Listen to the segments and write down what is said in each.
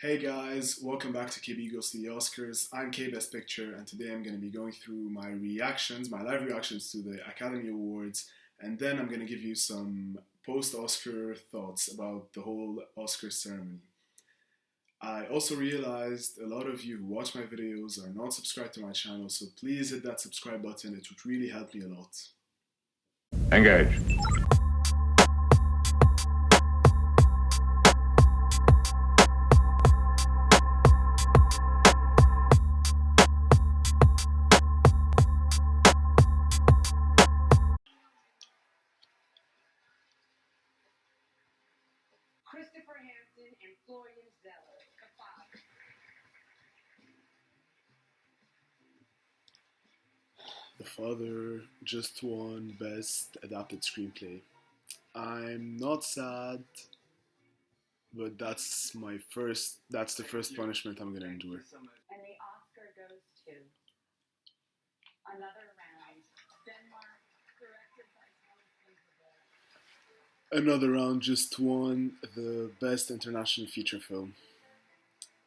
Hey guys, welcome back to KB Goes to the Oscars. I'm K Best Picture, and today I'm going to be going through my reactions, my live reactions to the Academy Awards, and then I'm going to give you some post-Oscar thoughts about the whole Oscar ceremony. I also realized a lot of you who watch my videos are not subscribed to my channel, so please hit that subscribe button, it would really help me a lot. Engage. Christopher Hampton and Florian Zeller, the father. The Father just won Best Adapted Screenplay. I'm not sad, but that's the first punishment I'm gonna endure. And the Oscar goes to Another Round, Denmark, directed by Thomas Vinterberg. Another Round just won the Best International Feature Film.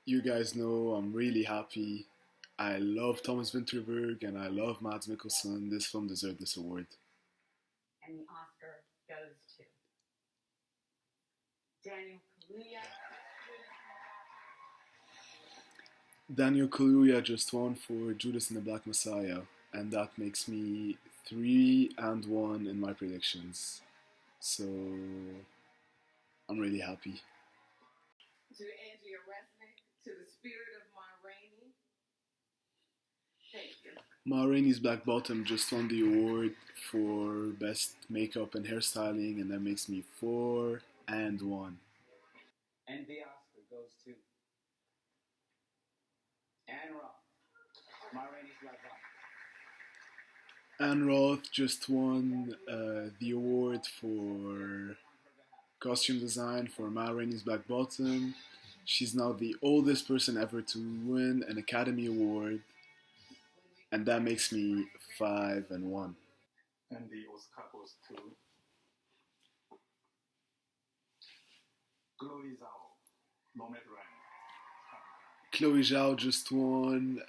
You guys know I'm really happy. I love Thomas Vinterberg and I love Mads Mikkelsen. This film deserved this award. And the Oscar goes to Daniel Kaluuya. Daniel Kaluuya just won for Judas and the Black Messiah, and that makes me 3-1 in my predictions. So I'm really happy. To Andrea Resnick, to the spirit of Ma Rainey. Thank you. Ma Rainey's Black Bottom just won the award for Best Makeup and Hairstyling, and that makes me 4-1. And the Oscar goes to Anne Roth, Ma Rainey's Black Bottom. Anne Roth just won the award for costume design for Ma Rainey's Black Bottom. She's now the oldest person ever to win an Academy Award, and that makes me 5-1. And the Oscar goes to Chloe Zhao, Nomadland. Chloe Zhao just won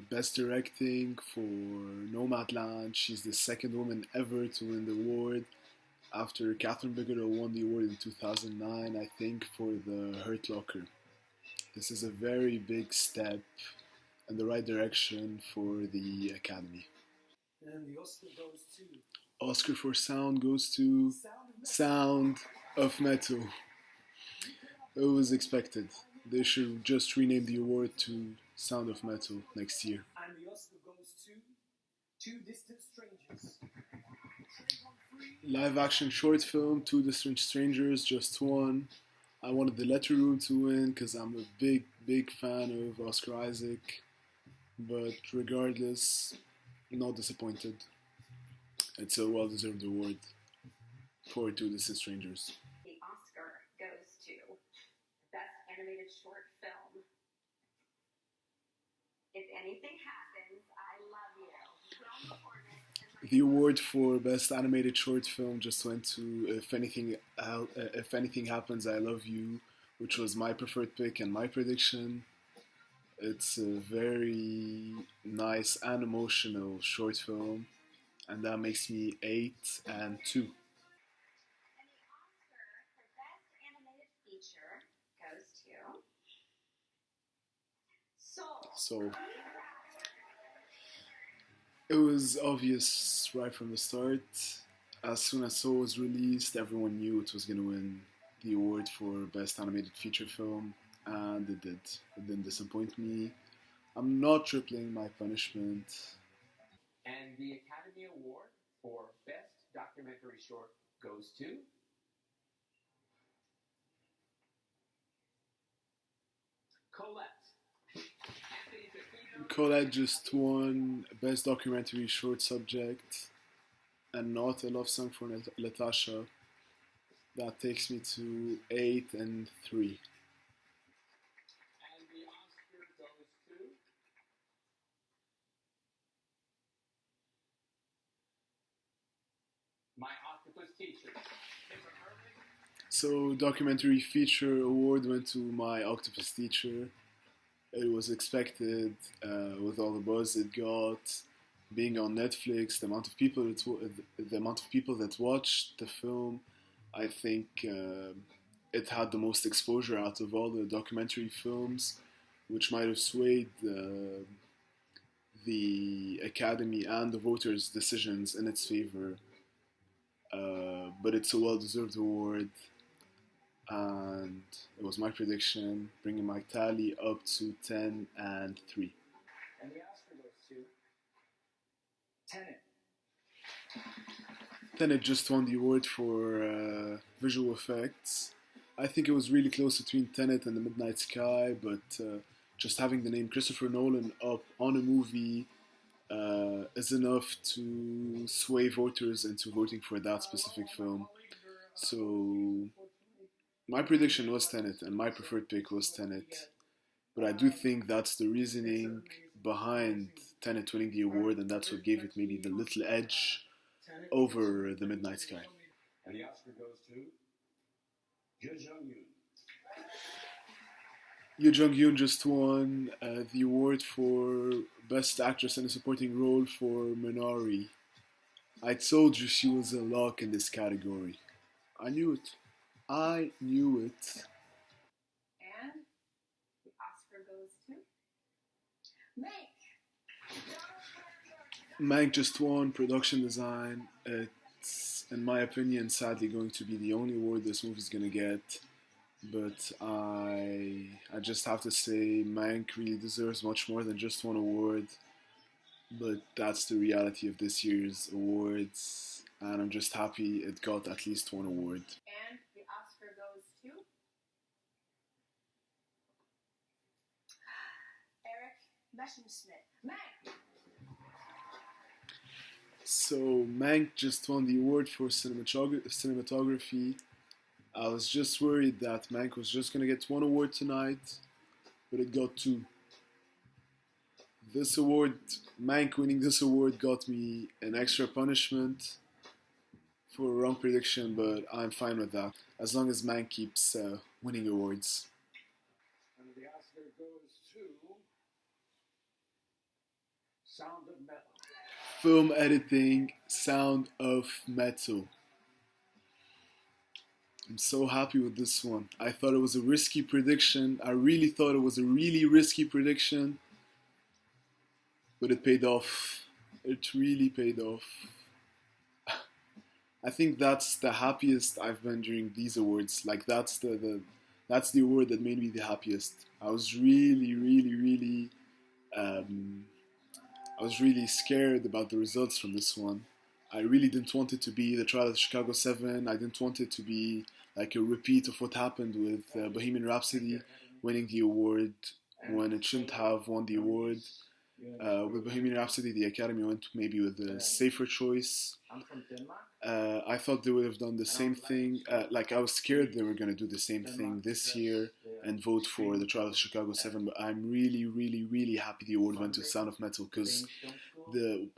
Best Directing for Nomadland. She's the second woman ever to win the award, after Catherine Bigelow won the award in 2009, I think, for The Hurt Locker. This is a very big step in the right direction for the Academy. And the Oscar goes to Oscar for Sound goes to Sound of Metal. It was expected. They should just rename the award to Sound of Metal next year. And the Oscar goes to Two Distant Strangers. Live action short film, Two Distant Strangers just won. I wanted The Letter Room to win because I'm a big fan of Oscar Isaac. But regardless, not disappointed. It's a well-deserved award for Two Distant Strangers. The Oscar goes to Best Animated Short Film. If anything happens, I love you. From the Hornets. The award for Best Animated Short Film just went to If Anything Happens, I Love You, which was my preferred pick and my prediction. It's a very nice and emotional short film, and that makes me 8-2. And the Oscar for Best Animated Feature goes to Soul. So it was obvious right from the start. As soon as Soul was released, everyone knew it was going to win the award for Best Animated Feature Film, and it did. It didn't disappoint me. I'm not tripling my punishment. And the Academy Award for Best Documentary Short goes to Colette. Colette just won Best Documentary Short Subject and Not a Love Song for Latasha. That takes me to 8-3. And the Oscar goes to My Octopus Teacher. So, documentary feature award went to My Octopus Teacher. It was expected with all the buzz it got, being on Netflix, the amount of people that watched the film. I think it had the most exposure out of all the documentary films, which might have swayed the Academy and the voters' decisions in its favor. But it's a well-deserved award, and it was my prediction, bringing my tally up to 10-3. And the Oscar goes to Tenet. Tenet just won the award for visual effects. I think it was really close between Tenet and The Midnight Sky, but just having the name Christopher Nolan up on a movie is enough to sway voters into voting for that specific film. So my prediction was Tenet, and my preferred pick was Tenet. But I do think that's the reasoning behind Tenet winning the award, and that's what gave it maybe the little edge over The Midnight Sky. And the Oscar goes to Yoo Jung-yoon. Yoo Jung-yoon just won the award for Best Actress in a Supporting Role for Minari. I told you she was a lock in this category. I knew it. And the Oscar goes to Mank. Mank just won Production Design. It's, in my opinion, sadly going to be the only award this movie's gonna get. But I just have to say Mank really deserves much more than just one award. But that's the reality of this year's awards, and I'm just happy it got at least one award. And the Oscar goes to Eric Messerschmidt. Mank. So Mank just won the award for cinematography. I was just worried that Mank was just gonna get one award tonight, but it got two. This award, Mank winning this award got me an extra punishment for a wrong prediction, but I'm fine with that, as long as Mank keeps winning awards. And the Oscar goes to Sound of Metal. Film editing, Sound of Metal. I'm so happy with this one. I thought it was a risky prediction. I really thought it was a really risky prediction. But it paid off. It really paid off. I think that's the happiest I've been during these awards. Like that's the award that made me the happiest. I was really I was really scared about the results from this one. I really didn't want it to be the trial of Chicago 7. I didn't want it to be like a repeat of what happened with Bohemian Rhapsody winning the award when it shouldn't have won the award. With Bohemian Rhapsody, the Academy went maybe with a safer choice. I'm from Denmark. I thought they would have done the same thing. Like I was scared they were going to do the same thing this year and vote for the trial of Chicago 7. But I'm really happy the award went to Sound of Metal, because the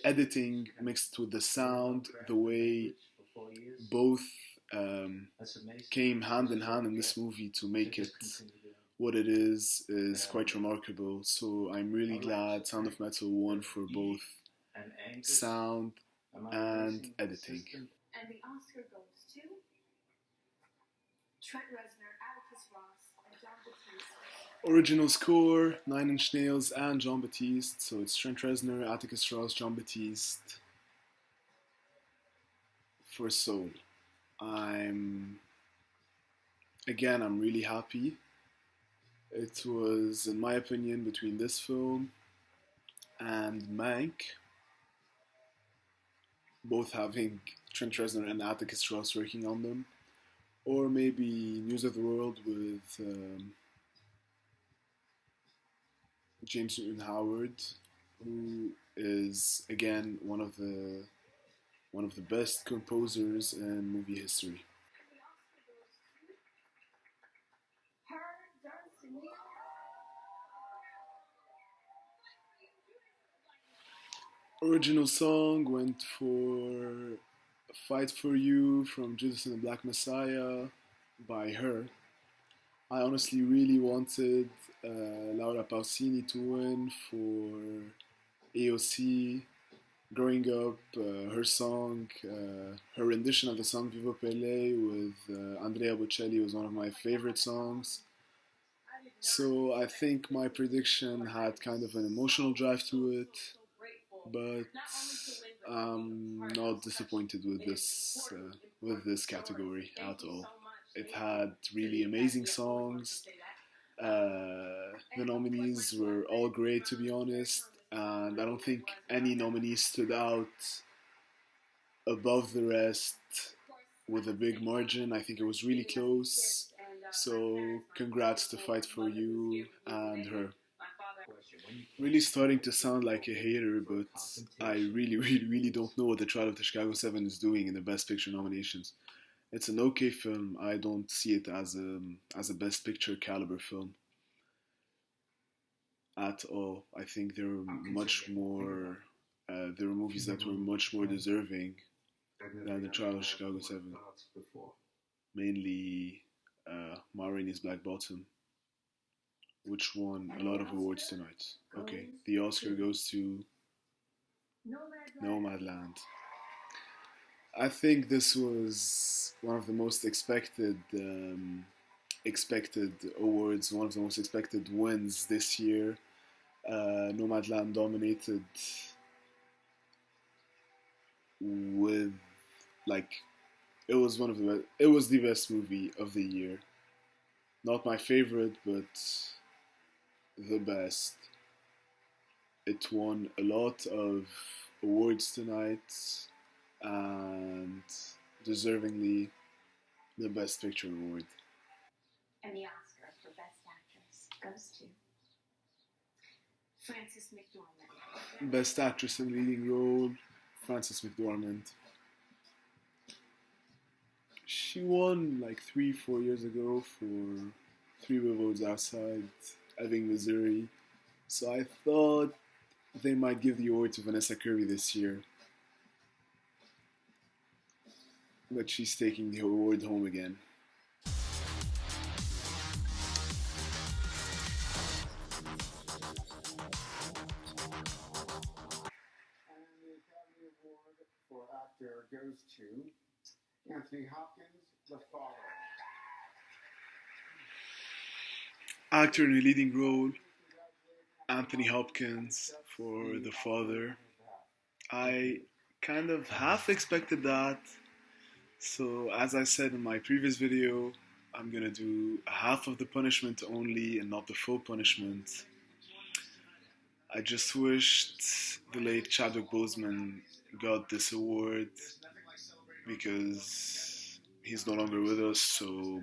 editing mixed with the sound, the way both came hand in hand in this movie to make it what it is quite remarkable. So I'm really glad Sound of Metal won for both sound and editing. And the Oscar goes to Trent Reznor, Atticus Ross, and John Batiste. Original score, Nine Inch Nails and John Batiste. So it's Trent Reznor, Atticus Ross, John Batiste for Soul. I'm really happy. It was, in my opinion, between this film and Mank, both having Trent Reznor and Atticus Ross working on them, or maybe News of the World with James Newton Howard, who is again one of the best composers in movie history. Original song went for Fight for You from Judas and the Black Messiah by her. I honestly really wanted Laura Pausini to win for AOC. Growing up, her song, her rendition of the song Vivo Pele with Andrea Bocelli was one of my favorite songs. So I think my prediction had kind of an emotional drive to it, but I'm not disappointed with this category at all. It had really amazing songs. The nominees were all great, to be honest, and I don't think any nominee stood out above the rest with a big margin. I think it was really close. So congrats to Fight for You and her. Really starting to sound like a hater, but I really don't know what the Trial of the Chicago 7 is doing in the Best Picture nominations. It's an okay film. I don't see it as a Best Picture caliber film at all. I think there are much more. There were movies that were much more deserving than the Trial of Chicago 7. Mainly Ma Rainey's Black Bottom, which won a lot of awards tonight. Okay, the Oscar goes to Nomadland. I think this was one of the most expected awards, one of the most expected wins this year. Nomadland dominated with like it was the best movie of the year. Not my favorite, but the best. It won a lot of awards tonight and deservingly the Best Picture award. And the Oscar for Best Actress goes to Frances McDormand. Best Actress in Leading Role, Frances McDormand. She won like 3-4 years ago for Three Billboards Outside Ebbing, Missouri. So I thought they might give the award to Vanessa Kirby this year. But she's taking the award home again. And the Academy Award for Actor goes to Anthony Hopkins, The Father. Actor in a leading role, Anthony Hopkins for The Father. I kind of half expected that. So as I said in my previous video, I'm gonna do half of the punishment only and not the full punishment. I just wished the late Chadwick Boseman got this award because he's no longer with us, so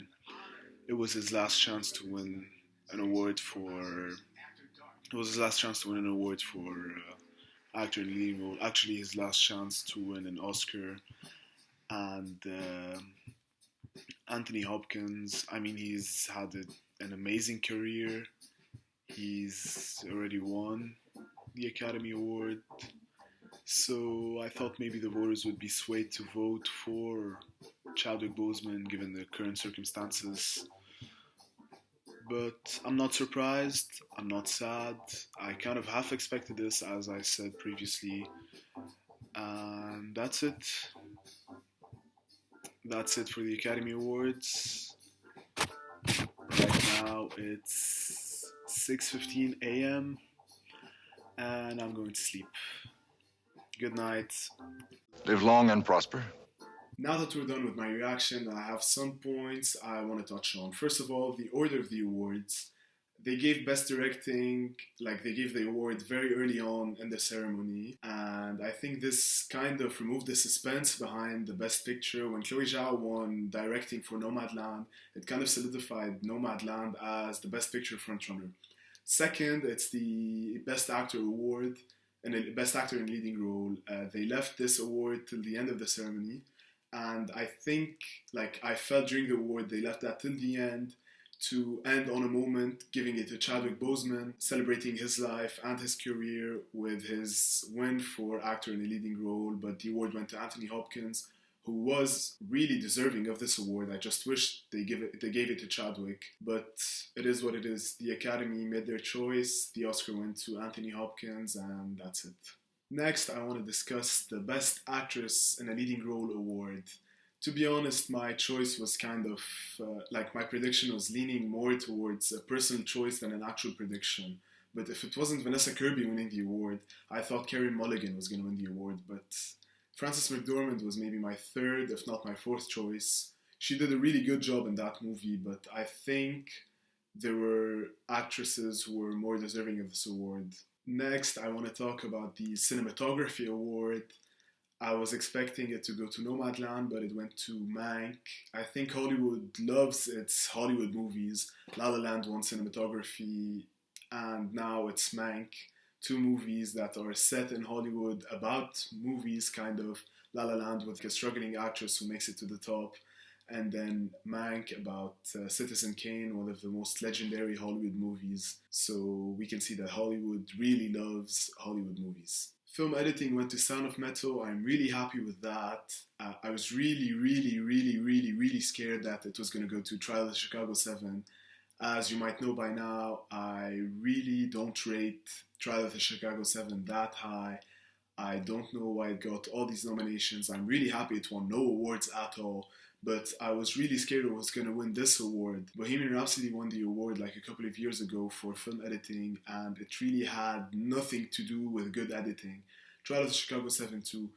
it was his last chance to win an award for. It was his last chance to win an award for actor in leading role. Actually, his last chance to win an Oscar. And Anthony Hopkins, I mean, he's had an amazing career. He's already won the Academy Award. So I thought maybe the voters would be swayed to vote for Chadwick Boseman given the current circumstances. But I'm not surprised. I'm not sad. I kind of half expected this, as I said previously. And that's it. That's it for the Academy Awards. Right now it's 6:15 a.m. and I'm going to sleep. Good night. Live long and prosper. Now that we're done with my reaction, I have some points I want to touch on. First of all, the order of the awards. They gave Best Directing, like they gave the award very early on in the ceremony. And I think this kind of removed the suspense behind the Best Picture. When Chloe Zhao won directing for Nomadland, it kind of solidified Nomadland as the Best Picture frontrunner. Second, it's the Best Actor award and the Best Actor in Leading Role. They left this award till the end of the ceremony. And I think, like I felt during the award, they left that till the end to end on a moment, giving it to Chadwick Boseman, celebrating his life and his career with his win for actor in a leading role. But the award went to Anthony Hopkins who was really deserving of this award. I just wish they gave it to Chadwick, but it is what it is. The Academy made their choice. The Oscar went to Anthony Hopkins, and that's it. Next, I want to discuss the Best Actress in a Leading Role award. To be honest, my choice was kind of my prediction was leaning more towards a personal choice than an actual prediction. But if it wasn't Vanessa Kirby winning the award, I thought Carey Mulligan was going to win the award. But Frances McDormand was maybe my third, if not my fourth choice. She did a really good job in that movie, but I think there were actresses who were more deserving of this award. Next, I want to talk about the Cinematography Award. I was expecting it to go to Nomadland, but it went to Mank. I think Hollywood loves its Hollywood movies. La La Land won Cinematography, and now it's Mank. Two movies that are set in Hollywood about movies, kind of. La La Land with a struggling actress who makes it to the top, and then Mank about Citizen Kane, one of the most legendary Hollywood movies. So we can see that Hollywood really loves Hollywood movies. Film editing went to Sound of Metal. I'm really happy with that. I was really scared that it was going to go to Trial of the Chicago 7. As you might know by now, I really don't rate Trial of the Chicago 7 that high. I don't know why it got all these nominations. I'm really happy it won no awards at all, but I was really scared it was going to win this award. Bohemian Rhapsody won the award like a couple of years ago for film editing, and it really had nothing to do with good editing. Trial of the Chicago 7 too.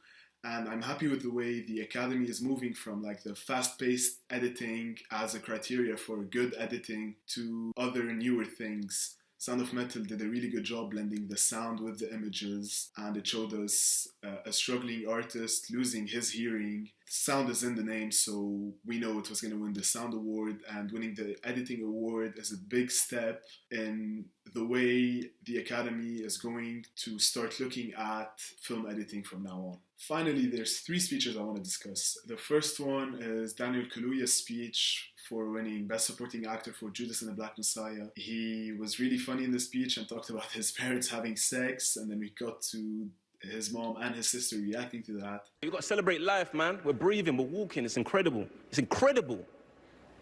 And I'm happy with the way the Academy is moving from like the fast-paced editing as a criteria for good editing to other newer things. Sound of Metal did a really good job blending the sound with the images, and it showed us a struggling artist losing his hearing. Sound is in the name, so we know it was going to win the Sound Award, and winning the Editing Award is a big step in the way the Academy is going to start looking at film editing from now on. Finally, there's three speeches I want to discuss. The first one is Daniel Kaluuya's speech for winning Best Supporting Actor for Judas and the Black Messiah. He was really funny in the speech and talked about his parents having sex, and then we got to his mom and his sister reacting to that. You got to celebrate life, man. We're breathing, we're walking. It's incredible. It's incredible.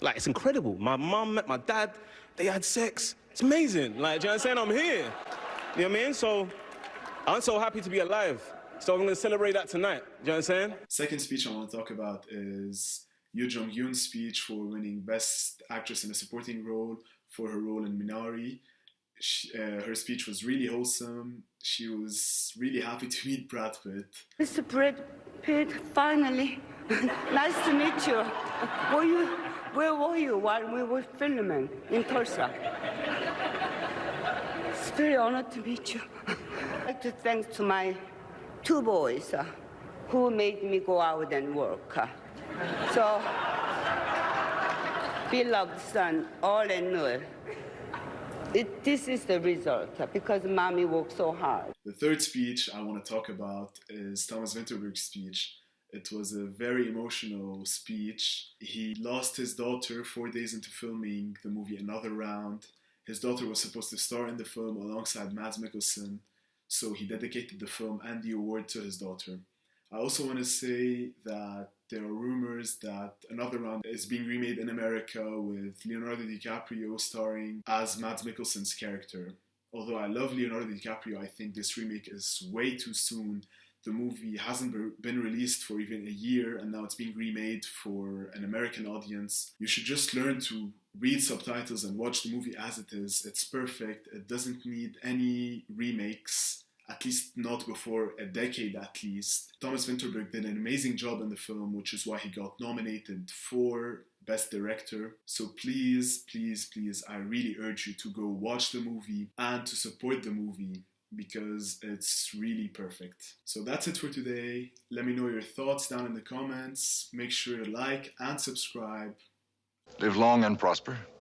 Like, it's incredible. My mom met my dad. They had sex. It's amazing. Like, do you know what I'm saying? I'm here. You know what I mean? So, I'm so happy to be alive. So I'm going to celebrate that tonight. Do you know what I'm saying? Second speech I want to talk about is Yoo Jung-yoon's speech for winning Best Actress in a Supporting Role for her role in Minari. Her speech was really wholesome. She was really happy to meet Brad Pitt. Mr. Brad Pitt, finally. Nice to meet you. Where were you while we were filming in Tulsa? It's very honored to meet you. I'd like to thank to my two boys who made me go out and work. So, beloved son, all and all. This is the result, because mommy worked so hard. The third speech I want to talk about is Thomas Vinterberg's speech. It was a very emotional speech. He lost his daughter 4 days into filming the movie Another Round. His daughter was supposed to star in the film alongside Mads Mikkelsen, so he dedicated the film and the award to his daughter. I also want to say that there are rumors that Another Round is being remade in America with Leonardo DiCaprio starring as Mads Mikkelsen's character. Although I love Leonardo DiCaprio, I think this remake is way too soon. The movie hasn't been released for even a year, and now it's being remade for an American audience. You should just learn to read subtitles and watch the movie as it is. It's perfect. It doesn't need any remakes, at least not before a decade at least. Thomas Vinterberg did an amazing job in the film, which is why he got nominated for Best Director. So please, I really urge you to go watch the movie and to support the movie, because it's really perfect. So that's it for today. Let me know your thoughts down in the comments. Make sure to like and subscribe. Live long and prosper.